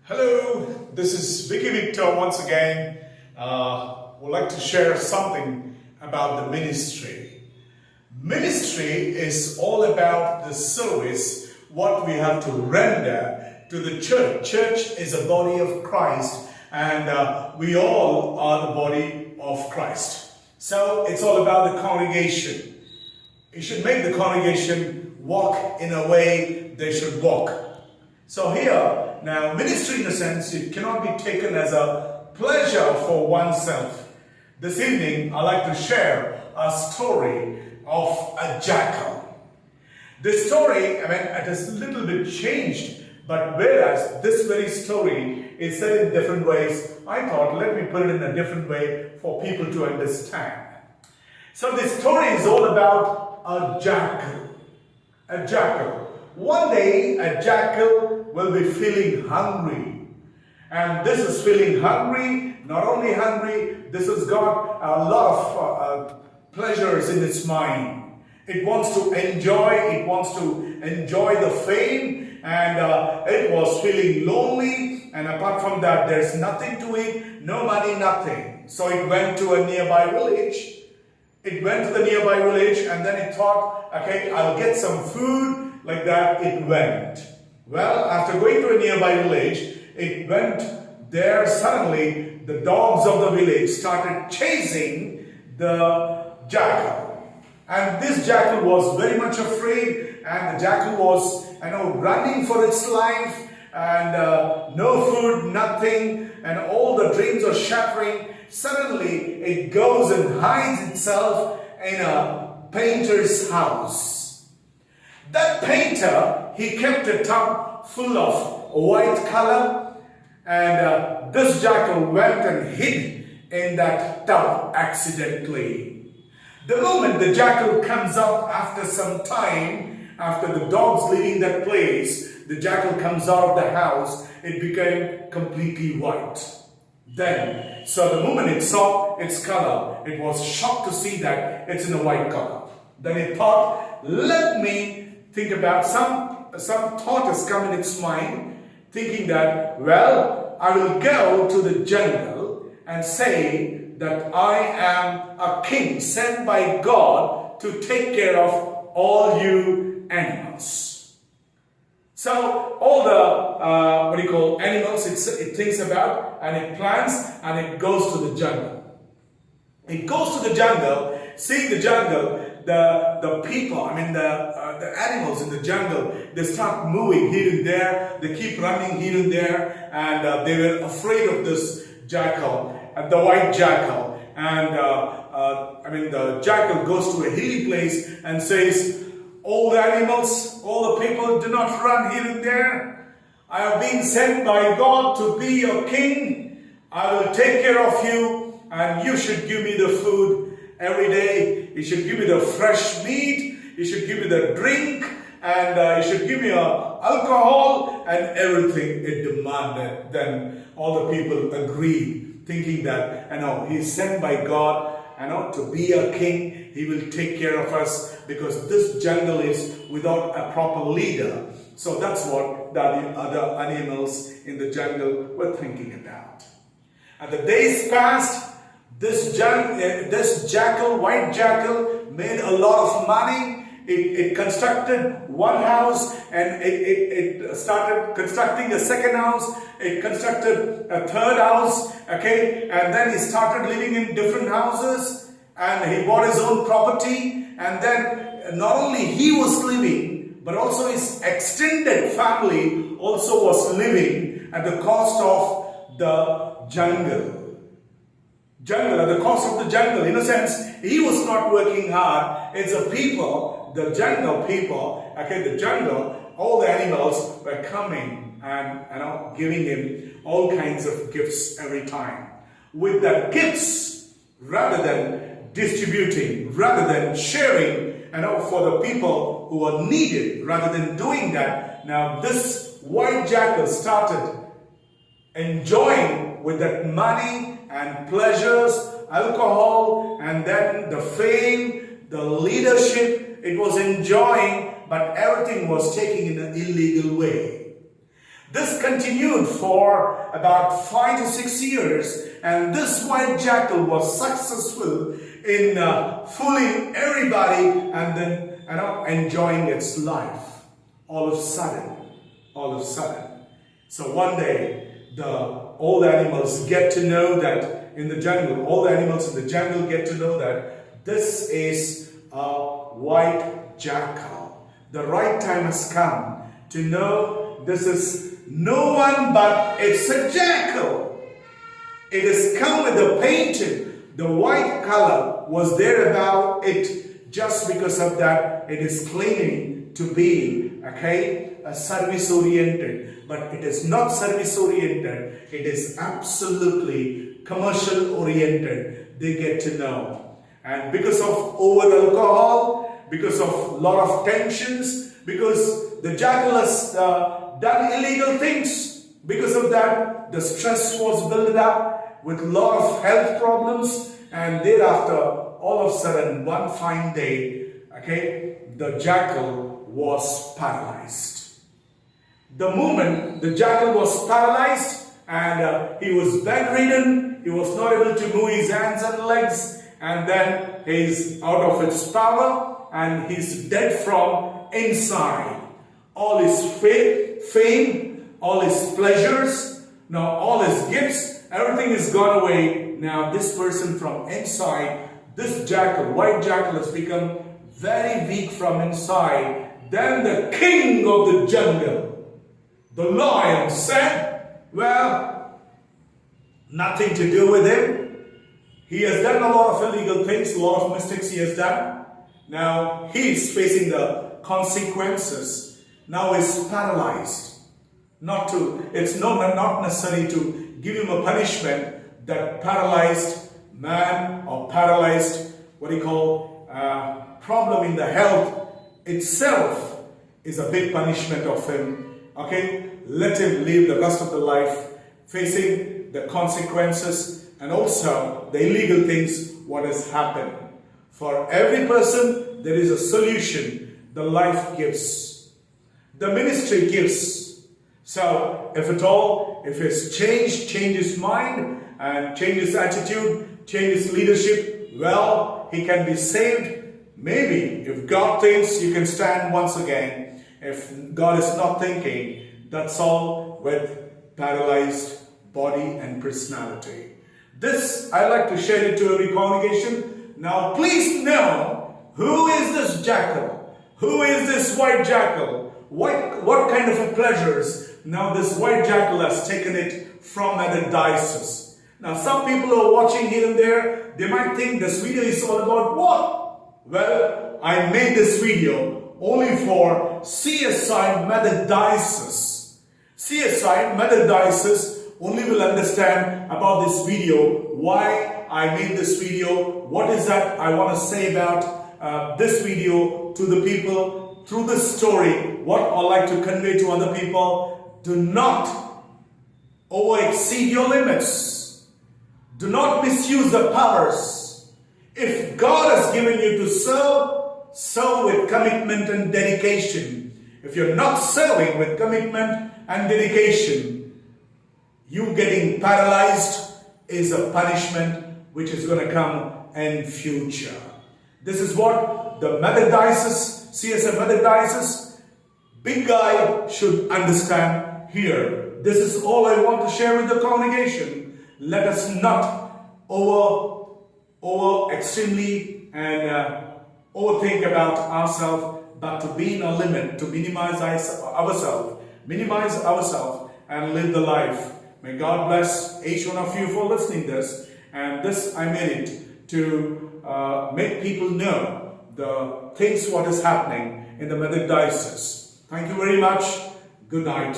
Hello, this is Vicky Victor once again. Would like to share something about the ministry. Ministry is all about the service, what we have to render to the church. Church is a body of Christ, and we all are the body of Christ. So it's all about the congregation. You should make the congregation walk in a way they should walk. So here, now ministry in a sense, it cannot be taken as a pleasure for oneself. This evening, I'd like to share a story of a jackal. This story, it is a little bit changed, but whereas this very story is said in different ways, I thought, let me put it in a different way for people to understand. So this story is all about a jackal. A jackal. One day, a jackal will be feeling hungry. And this is feeling hungry, not only hungry, this has got a lot of pleasures in its mind. It wants to enjoy the fame, and it was feeling lonely, and apart from that, there's nothing to eat, no money, nothing. So it went to a nearby village. It went to the nearby village, and then it thought, okay, I'll get some food. Like that, it went. Well, after going to a nearby village, it went there. Suddenly, the dogs of the village started chasing the jackal. And this jackal was very much afraid, and the jackal was, running for its life, and no food, nothing, and all the dreams are shattering. Suddenly, it goes and hides itself in a painter's house. That painter, he kept a tub full of white color, and this jackal went and hid in that tub accidentally. The moment the jackal comes up after some time, after the dogs leaving that place, the jackal comes out of the house, it became completely white. So the moment it saw its color, it was shocked to see that it's in a white color. Then it thought, let me think about some thought has come in its mind, thinking that, well, I will go to the jungle and say that I am a king sent by God to take care of all you animals. So all the animals it thinks about, and it plans, and it goes to the jungle. It goes to the jungle, seeing the jungle, the people, the animals in the jungle, they start moving here and there, they keep running here and there, and they were afraid of this jackal, the white jackal. And the jackal goes to a hilly place and says, all the animals, all the people, do not run here and there. I have been sent by God to be your king. I will take care of you, and you should give me the food every day. You should give me the fresh meat. You should give me the drink, and you should give me alcohol and everything it demanded. Then all the people agreed, thinking that, he is sent by God, to be a king. He will take care of us because this jungle is without a proper leader. So that's what the other animals in the jungle were thinking about. And the days passed. This jackal, white jackal, made a lot of money. It constructed one house, and it started constructing a second house. It constructed a third house, and then he started living in different houses, and he bought his own property. And then not only he was living, but also his extended family also was living at the cost of the jungle. At the cost of the jungle. In a sense, he was not working hard. It's the people, the jungle people, the jungle, all the animals were coming and giving him all kinds of gifts every time. With the gifts, rather than distributing, rather than sharing, for the people who are needed, rather than doing that, now this white jackal started enjoying with that money and pleasures, alcohol, and then the fame, the leadership, it was enjoying, but everything was taken in an illegal way. This continued for about 5 to 6 years, and this white jackal was successful in fooling everybody and then enjoying its life. All of a sudden. So one day, all the animals get to know that in the jungle, all the animals in the jungle get to know that this is a white jackal. The right time has come to know this is no one but it's a jackal. It has come with a painted. The white color was there about it just because of that. It is claiming to be, a service-oriented. But it is not service-oriented. It is absolutely commercial-oriented. They get to know. And because of over alcohol, because of lot of tensions, because the jackal has done illegal things. Because of that, the stress was built up with a lot of health problems, and thereafter, all of a sudden, one fine day, the jackal was paralyzed. The moment the jackal was paralyzed and he was bedridden, he was not able to move his hands and legs, and then he's out of its power and he's dead from inside. All his fame, all his pleasures, now all his gifts, everything is gone away. Now this person from inside, this jackal, white jackal, has become very weak from inside. Then the king of the jungle, the lion, said, well, nothing to do with him. He has done a lot of illegal things, a lot of mistakes he has done. Now he is facing the consequences. Now he's paralyzed. It's not necessary to give him a punishment. That paralyzed man or paralyzed, problem in the health itself is a big punishment of him. Let him live the rest of the life facing the consequences and also the illegal things what has happened. For every person, there is a solution. The life gives. The ministry gives. So, if it's change his mind and change his attitude, change his leadership, well, he can be saved. Maybe if God thinks, you can stand once again. If God is not thinking, that's all with paralyzed body and personality. This, I like to share it to every congregation. Now, please know, who is this jackal? Who is this white jackal? What kind of pleasures? Now, this white jackal has taken it from other diocese. Now, some people who are watching here and there, they might think this video is all about what? Well, I made this video only for CSI Method Diocese. CSI Method Diocese only will understand about this video, why I made this video, what is that I want to say about this video to the people, through this story, what I like to convey to other people. Do not over-exceed your limits. Do not misuse the powers. If God has given you to serve with commitment and dedication. If you're not serving with commitment and dedication, you getting paralyzed is a punishment which is going to come in future. This is what the Method Diocese, CSI Method Diocese, big guy should understand here. This is all I want to share with the congregation. Let us not over extremely and overthink about ourselves, but to be in a limit, to minimize ourselves, and live the life. May God bless each one of you for listening this. And this I made it to make people know the things what is happening in the Method Diocese. Thank you very much. Good night.